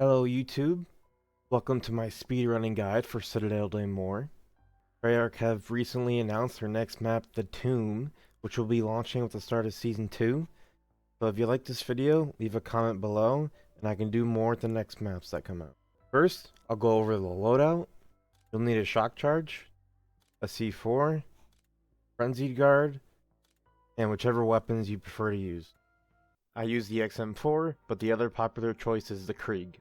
Hello YouTube, welcome to my speedrunning guide for Citadelle Day More. Treyarch have recently announced their next map, The Tomb, which will be launching with the start of Season 2. So if you like this video, leave a comment below, and I can do more with the next maps that come out. First, I'll go over the loadout. You'll need a shock charge, a C4, frenzied guard, and whichever weapons you prefer to use. I use the XM4, but the other popular choice is the Krieg.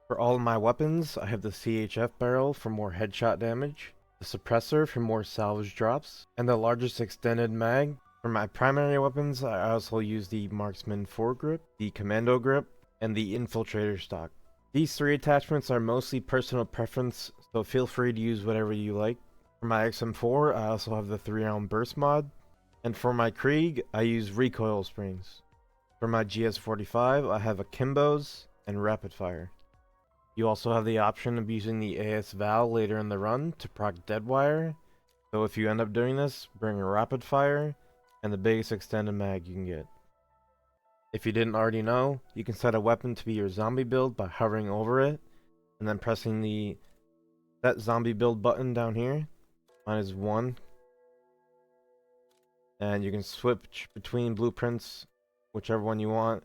For all of my weapons, I have the CHF barrel for more headshot damage, the suppressor for more salvage drops, and the largest extended mag. For my primary weapons, I also use the Marksman foregrip, the Commando grip, and the Infiltrator stock. These three attachments are mostly personal preference, so feel free to use whatever you like. For my XM4, I also have the 3-round burst mod, and for my Krieg, I use recoil springs. For my GS45, I have akimbos and rapid fire. You also have the option of using the AS Val later in the run to proc Deadwire, so if you end up doing this, bring a rapid fire and the biggest extended mag you can get. If you didn't already know, you can set a weapon to be your zombie build by hovering over it and then pressing the set zombie build button down here. Mine is 1. And you can switch between blueprints, whichever one you want.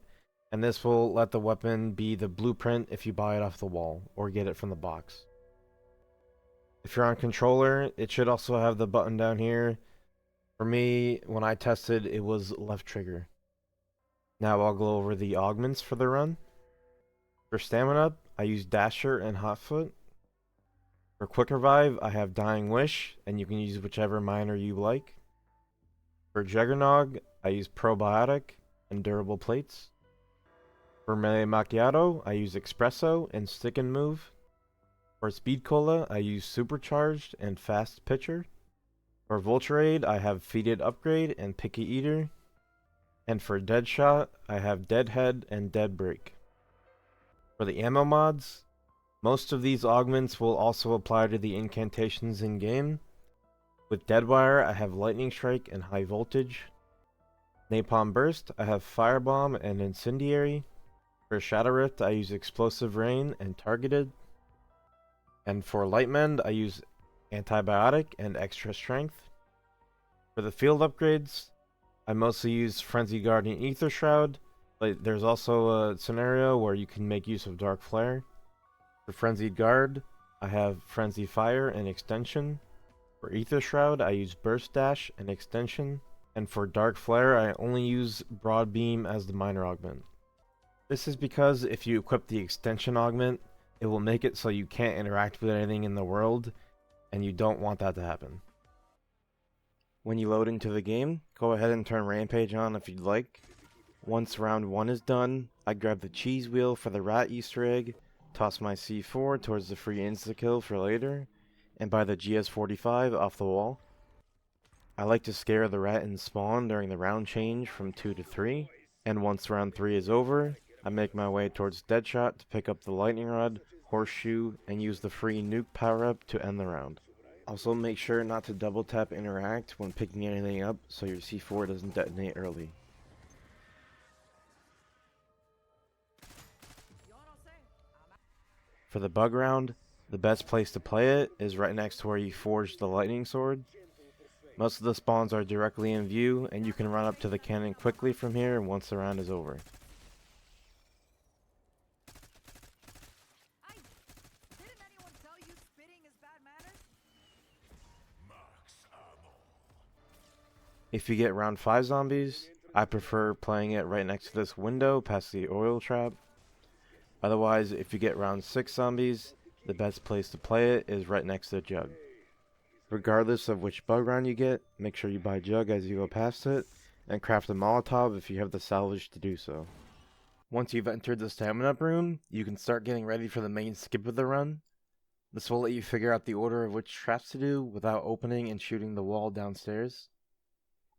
And this will let the weapon be the blueprint if you buy it off the wall or get it from the box. If you're on controller, it should also have the button down here. For me, when I tested, it was left trigger. Now I'll go over the augments for the run. For stamina, I use Dasher and Hotfoot. For quick revive, I have Dying Wish, and you can use whichever miner you like. For Juggernog, I use Probiotic and Durable Plates. For Melee Macchiato, I use Espresso and Stick and Move. For Speed Cola, I use Supercharged and Fast Pitcher. For Vulturade, I have Feeded Upgrade and Picky Eater. And for Deadshot, I have Deadhead and Dead Break. For the ammo mods, most of these augments will also apply to the incantations in-game. With Deadwire, I have Lightning Strike and High Voltage. Napalm Burst, I have Firebomb and Incendiary. For Shadow Rift, I use Explosive Rain and Targeted. And for Lightmend, I use Antibiotic and Extra Strength. For the field upgrades, I mostly use Frenzy Guard and Ether Shroud, but there's also a scenario where you can make use of Dark Flare. For Frenzied Guard, I have Frenzy Fire and Extension. For Ether Shroud, I use Burst Dash and Extension. And for Dark Flare, I only use Broad Beam as the minor augment. This is because if you equip the extension augment, it will make it so you can't interact with anything in the world, and you don't want that to happen. When you load into the game, go ahead and turn Rampage on if you'd like. Once round 1 is done, I grab the cheese wheel for the rat Easter egg, toss my C4 towards the free insta-kill for later, and buy the GS45 off the wall. I like to scare the rat in spawn during the round change from 2 to 3, and once round 3 is over, I make my way towards Deadshot to pick up the Lightning Rod, Horseshoe, and use the free nuke power-up to end the round. Also make sure not to double tap interact when picking anything up so your C4 doesn't detonate early. For the bug round, the best place to play it is right next to where you forged the lightning sword. Most of the spawns are directly in view, and you can run up to the cannon quickly from here once the round is over. If you get round 5 zombies, I prefer playing it right next to this window past the oil trap. Otherwise, if you get round 6 zombies, the best place to play it is right next to the jug. Regardless of which bug round you get, make sure you buy jug as you go past it, and craft a Molotov if you have the salvage to do so. Once you've entered the stamina up room, you can start getting ready for the main skip of the run. This will let you figure out the order of which traps to do without opening and shooting the wall downstairs.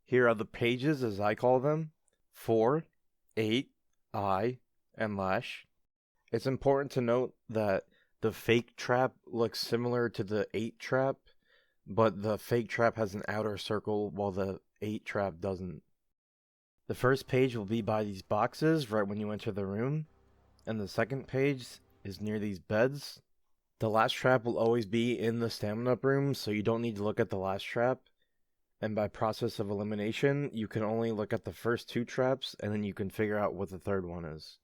Here are the pages, as I call them: 4, 8, I, and Lash. It's important to note that the fake trap looks similar to the 8 trap, but the fake trap has an outer circle while the 8 trap doesn't. The first page will be by these boxes right when you enter the room, and the second page is near these beds. The last trap will always be in the stamina up room, so you don't need to look at the last trap. And by process of elimination, you can only look at the first 2 traps, and then you can figure out what the third one is.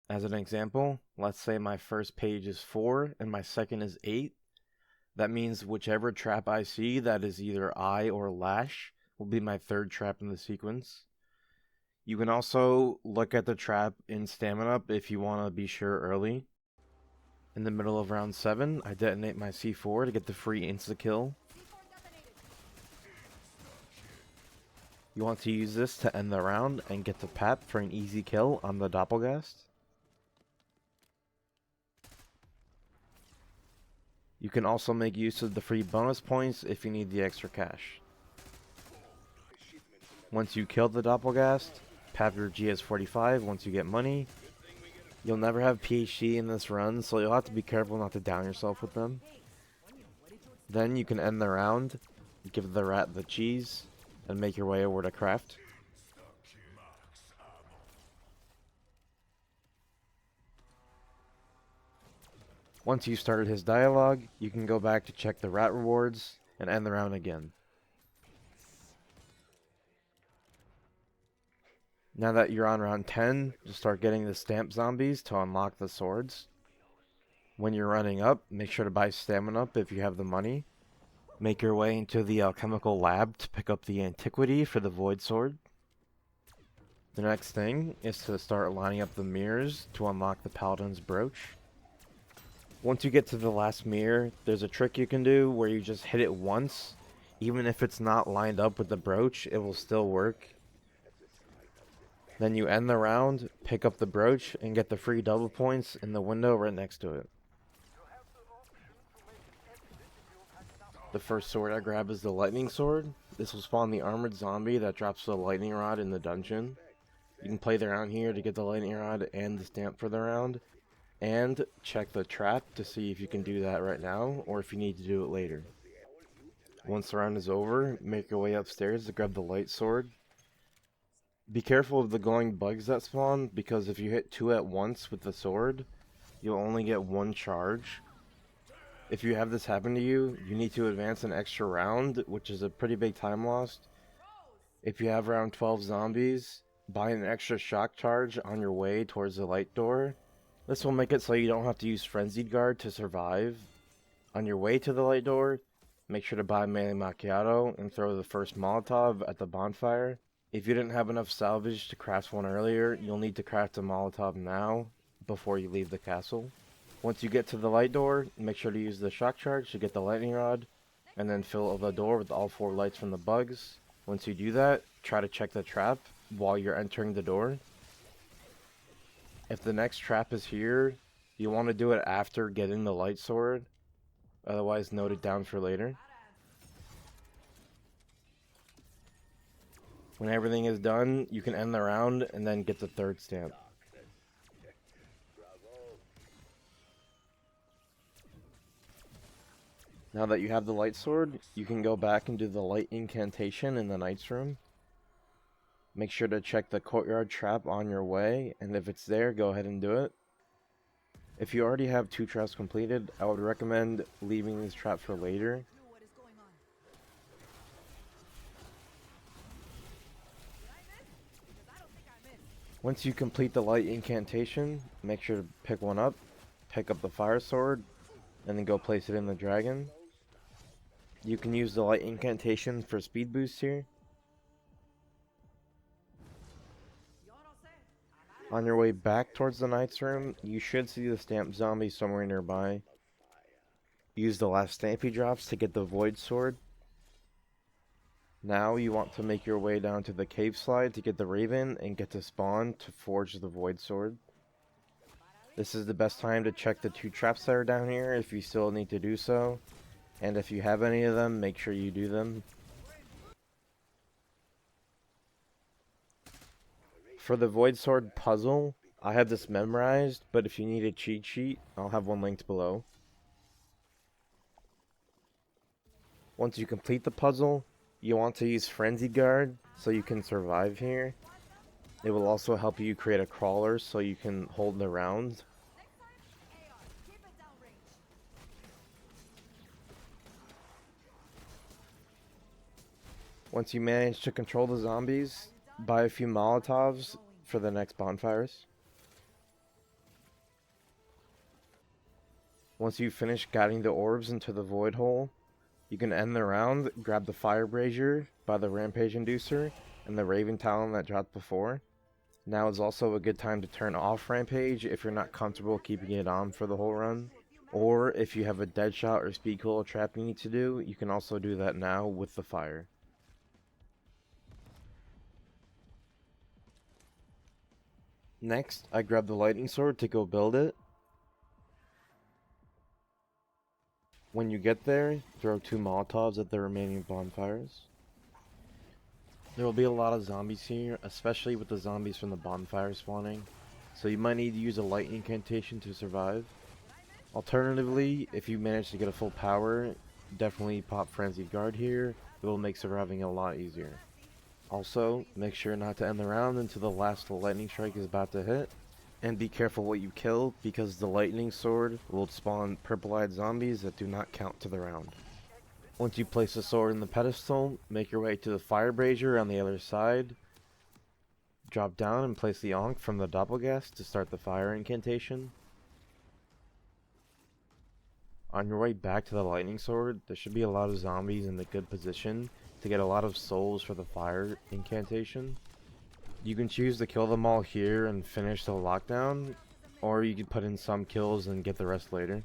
As an example, let's say my first page is 4 and my second is 8. That means whichever trap I see that is either eye or lash will be my third trap in the sequence. You can also look at the trap in stamina up if you want to be sure early. In the middle of round 7, I detonate my C4 to get the free insta-kill. You want to use this to end the round and get the PAP for an easy kill on the Doppelgast. You can also make use of the free bonus points if you need the extra cash. Once you kill the Doppelgast, PAP your GS45 once you get money. You'll never have PhD in this run, so you'll have to be careful not to down yourself with them. Then you can end the round, give the rat the cheese, and make your way over to craft. Once you've started his dialogue, you can go back to check the rat rewards and end the round again. Now that you're on round 10, just start getting the stamp zombies to unlock the swords. When you're running up, make sure to buy stamina up if you have the money. Make your way into the alchemical lab to pick up the antiquity for the void sword. The next thing is to start lining up the mirrors to unlock the paladin's brooch. Once you get to the last mirror, there's a trick you can do where you just hit it once. Even if it's not lined up with the brooch, it will still work. Then you end the round, pick up the brooch, and get the free double points in the window right next to it. The first sword I grab is the lightning sword. This will spawn the armored zombie that drops the lightning rod in the dungeon. You can play around here to get the lightning rod and the stamp for the round. And check the trap to see if you can do that right now, or if you need to do it later. Once the round is over, make your way upstairs to grab the light sword. Be careful of the glowing bugs that spawn, because if you hit 2 at once with the sword, you'll only get 1 charge. If you have this happen to you, you need to advance an extra round, which is a pretty big time loss. If you have around 12 zombies, buy an extra shock charge on your way towards the light door. This will make it so you don't have to use Frenzied Guard to survive. On your way to the light door, make sure to buy melee macchiato and throw the first Molotov at the bonfire. If you didn't have enough salvage to craft one earlier, you'll need to craft a Molotov now before you leave the castle. Once you get to the light door, make sure to use the shock charge to get the lightning rod, and then fill the door with all 4 lights from the bugs. Once you do that, try to check the trap while you're entering the door. If the next trap is here, you want to do it after getting the light sword, otherwise note it down for later. When everything is done, you can end the round and then get the third stamp. Now that you have the light sword, you can go back and do the light incantation in the knight's room. Make sure to check the courtyard trap on your way, and if it's there, go ahead and do it. If you already have 2 traps completed, I would recommend leaving these traps for later. Once you complete the light incantation, make sure to pick one up, pick up the fire sword, and then go place it in the dragon. You can use the light incantation for speed boost here. On your way back towards the knight's room, you should see the stamp zombie somewhere nearby. Use the last stamp he drops to get the void sword. Now you want to make your way down to the cave slide to get the raven and get to spawn to forge the void sword. This is the best time to check the 2 traps that are down here if you still need to do so. And if you have any of them, make sure you do them. For the void sword puzzle, I have this memorized, but if you need a cheat sheet, I'll have one linked below. Once you complete the puzzle, you want to use Frenzy Guard so you can survive here. It will also help you create a crawler so you can hold the round. Once you manage to control the zombies, buy a few Molotovs for the next bonfires. Once you finish guiding the orbs into the void hole, you can end the round, grab the fire brazier by the rampage inducer and the raven talon that dropped before. Now is also a good time to turn off rampage if you're not comfortable keeping it on for the whole run. Or if you have a dead shot or speed coil trap you need to do, you can also do that now with the fire. Next, I grab the lightning sword to go build it. When you get there, throw 2 Molotovs at the remaining bonfires. There will be a lot of zombies here, especially with the zombies from the bonfire spawning, so you might need to use a light incantation to survive. Alternatively, if you manage to get a full power, definitely pop Frenzied Guard here. It will make surviving a lot easier. Also, make sure not to end the round until the last lightning strike is about to hit. And be careful what you kill, because the lightning sword will spawn purple-eyed zombies that do not count to the round. Once you place the sword in the pedestal, make your way to the fire brazier on the other side. Drop down and place the Ankh from the Doppelgast to start the fire incantation. On your way back to the lightning sword, there should be a lot of zombies in a good position to get a lot of souls for the fire incantation. You can choose to kill them all here and finish the lockdown, or you can put in some kills and get the rest later.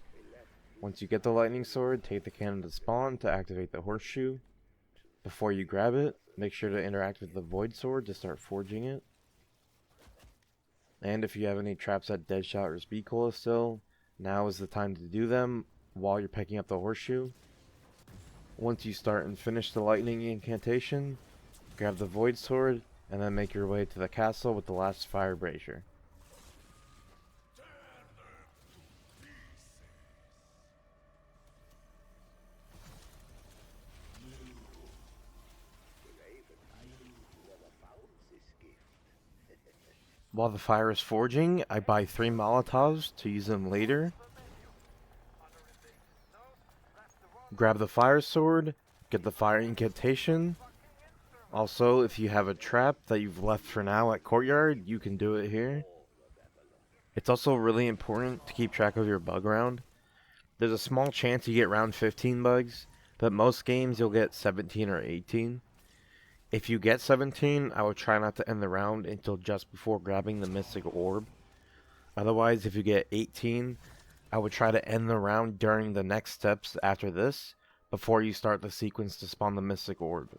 Once you get the lightning sword, take the cannon to spawn to activate the horseshoe. Before you grab it, make sure to interact with the void sword to start forging it. And if you have any traps at deadshot or speed cola still, now is the time to do them while you're picking up the horseshoe. Once you start and finish the lightning incantation, grab the void sword and then make your way to the castle with the last fire brazier. While the fire is forging, I buy 3 Molotovs to use them later. Grab the fire sword, get the fire incantation. Also, if you have a trap that you've left for now at courtyard, you can do it here. It's also really important to keep track of your bug round. There's a small chance you get round 15 bugs, but most games you'll get 17 or 18. If you get 17, I would try not to end the round until just before grabbing the Mystic Orb. Otherwise, if you get 18, I would try to end the round during the next steps after this, before you start the sequence to spawn the Mystic Orb.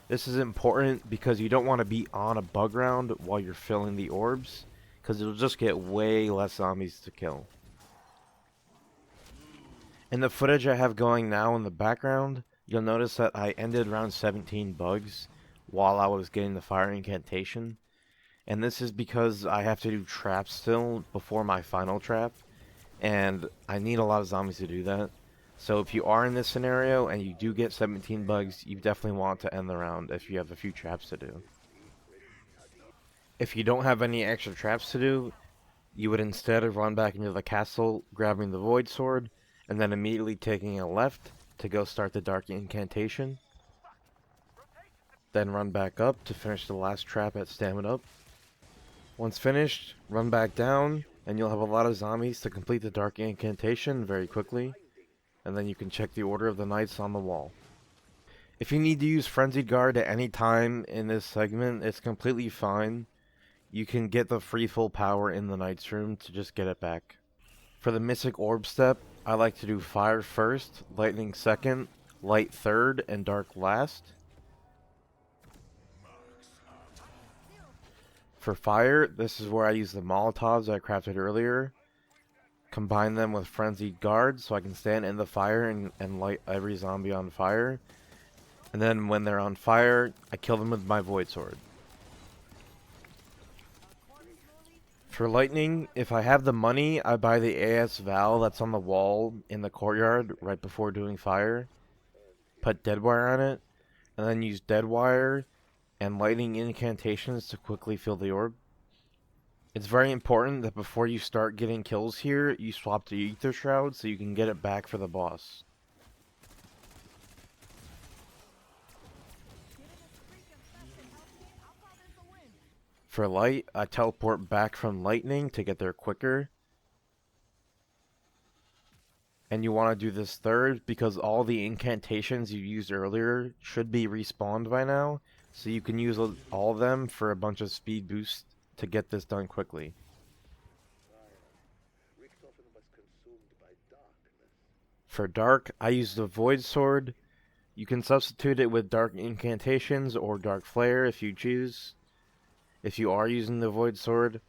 This is important because you don't want to be on a bug round while you're filling the orbs, because it'll just get way less zombies to kill. In the footage I have going now in the background, you'll notice that I ended round 17 bugs while I was getting the fire incantation. And this is because I have to do traps still before my final trap. And I need a lot of zombies to do that. So if you are in this scenario and you do get 17 bugs, you definitely want to end the round if you have a few traps to do. If you don't have any extra traps to do, you would instead run back into the castle, grabbing the void sword, and then immediately taking a left to go start the dark incantation. Then run back up to finish the last trap at stamina up. Once finished, run back down, and you'll have a lot of zombies to complete the dark incantation very quickly. And then you can check the order of the knights on the wall. If you need to use Frenzied Guard at any time in this segment, it's completely fine. You can get the free full power in the knight's room to just get it back. For the Mystic Orb step, I like to do fire first, lightning second, light third, and dark last. For fire, this is where I use the Molotovs I crafted earlier. Combine them with Frenzied Guard so I can stand in the fire and light every zombie on fire. And then when they're on fire, I kill them with my Void Sword. For lightning, if I have the money, I buy the AS Val that's on the wall in the courtyard right before doing fire. Put Deadwire on it, and then use Deadwire and lightning incantations to quickly fill the orb. It's very important that before you start getting kills here, you swap to Ether Shroud so you can get it back for the boss. For light, I teleport back from lightning to get there quicker. And you want to do this third because all the incantations you used earlier should be respawned by now. So you can use all of them for a bunch of speed boost to get this done quickly. For dark, I use the void sword. You can substitute it with dark incantations or dark flare if you choose. If you are using the void sword,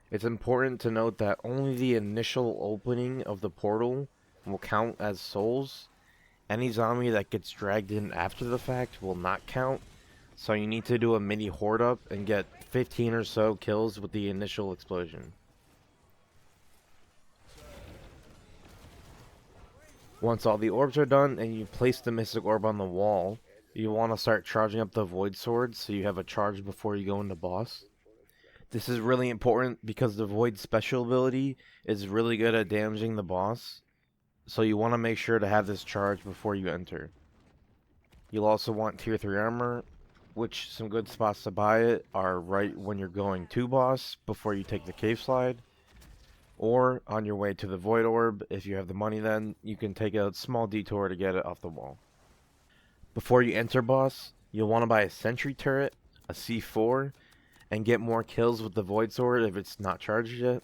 it's important to note that only the initial opening of the portal will count as souls. Any zombie that gets dragged in after the fact will not count. So you need to do a mini horde up and get 15 or so kills with the initial explosion. Once all the orbs are done and you place the mystic orb on the wall, you want to start charging up the void sword so you have a charge before you go into boss. This is really important because the void special ability is really good at damaging the boss, so you want to make sure to have this charge before you enter. You'll also want tier 3 armor, which some good spots to buy it are right when you're going to boss before you take the cave slide, or on your way to the void orb. If you have the money, then you can take a small detour to get it off the wall. Before you enter boss, you'll want to buy a sentry turret, a C4, and get more kills with the void sword if it's not charged yet.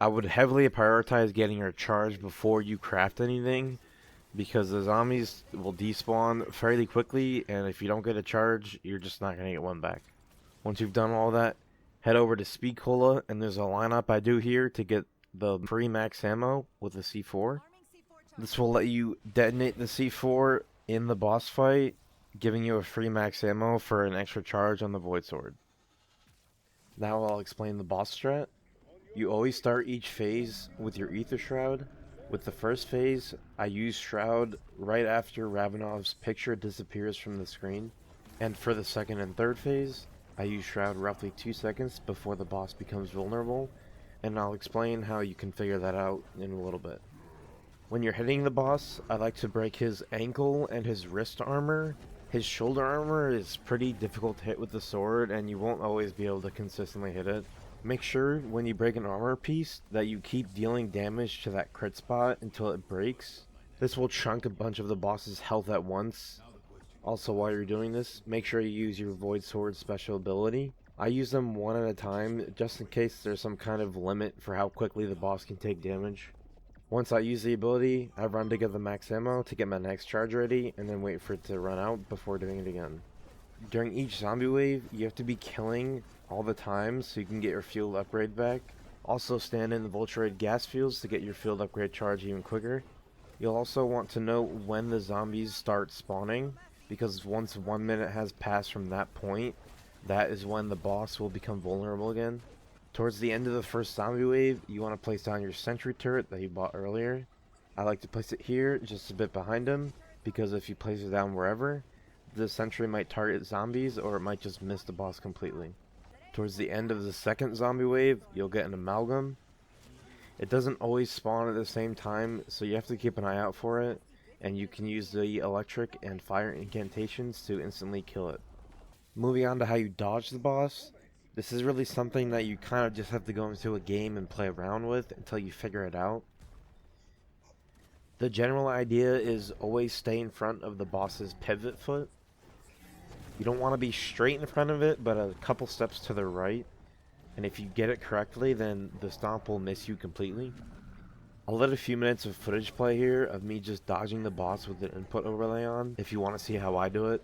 I would heavily prioritize getting your charge before you craft anything, because the zombies will despawn fairly quickly, and if you don't get a charge, you're just not going to get one back. Once you've done all that, head over to Speed Cola, and there's a lineup I do here to get the free max ammo with the C4. This will let you detonate the C4 in the boss fight, giving you a free max ammo for an extra charge on the void sword. Now I'll explain the boss strat. You always start each phase with your ether shroud. With the first phase, I use shroud right after Ravenov's picture disappears from the screen. And for the second and third phase, I use shroud roughly 2 seconds before the boss becomes vulnerable, and I'll explain how you can figure that out in a little bit. When you're hitting the boss, I like to break his ankle and his wrist armor. His shoulder armor is pretty difficult to hit with the sword, and you won't always be able to consistently hit it. Make sure when you break an armor piece that you keep dealing damage to that crit spot until it breaks. This will chunk a bunch of the boss's health at once. Also, while you're doing this, make sure you use your void sword special ability. I use them one at a time just in case there's some kind of limit for how quickly the boss can take damage. Once I use the ability, I run to get the max ammo to get my next charge ready, and then wait for it to run out before doing it again. During each zombie wave, you have to be killing all the time so you can get your field upgrade back. Also stand in the Vulturate gas fields to get your field upgrade charge even quicker. You'll also want to know when the zombies start spawning, because once 1 minute has passed from that point, that is when the boss will become vulnerable again. Towards the end of the first zombie wave, you want to place down your sentry turret that you bought earlier. I like to place it here, just a bit behind him, because if you place it down wherever, the sentry might target zombies, or it might just miss the boss completely. Towards the end of the second zombie wave, you'll get an amalgam. It doesn't always spawn at the same time, so you have to keep an eye out for it, and you can use the electric and fire incantations to instantly kill it. Moving on to how you dodge the boss. This is really something that you kind of just have to go into a game and play around with until you figure it out. The general idea is always stay in front of the boss's pivot foot. You don't want to be straight in front of it, but a couple steps to the right. And if you get it correctly, then the stomp will miss you completely. I'll let a few minutes of footage play here of me just dodging the boss with the input overlay on, if you want to see how I do it.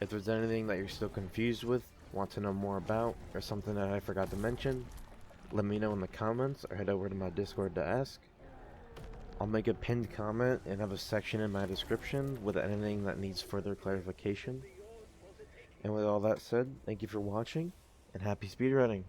If there's anything that you're still confused with, want to know more about, or something that I forgot to mention, let me know in the comments or head over to my Discord to ask. I'll make a pinned comment and have a section in my description with anything that needs further clarification. And with all that said, thank you for watching, and happy speedrunning!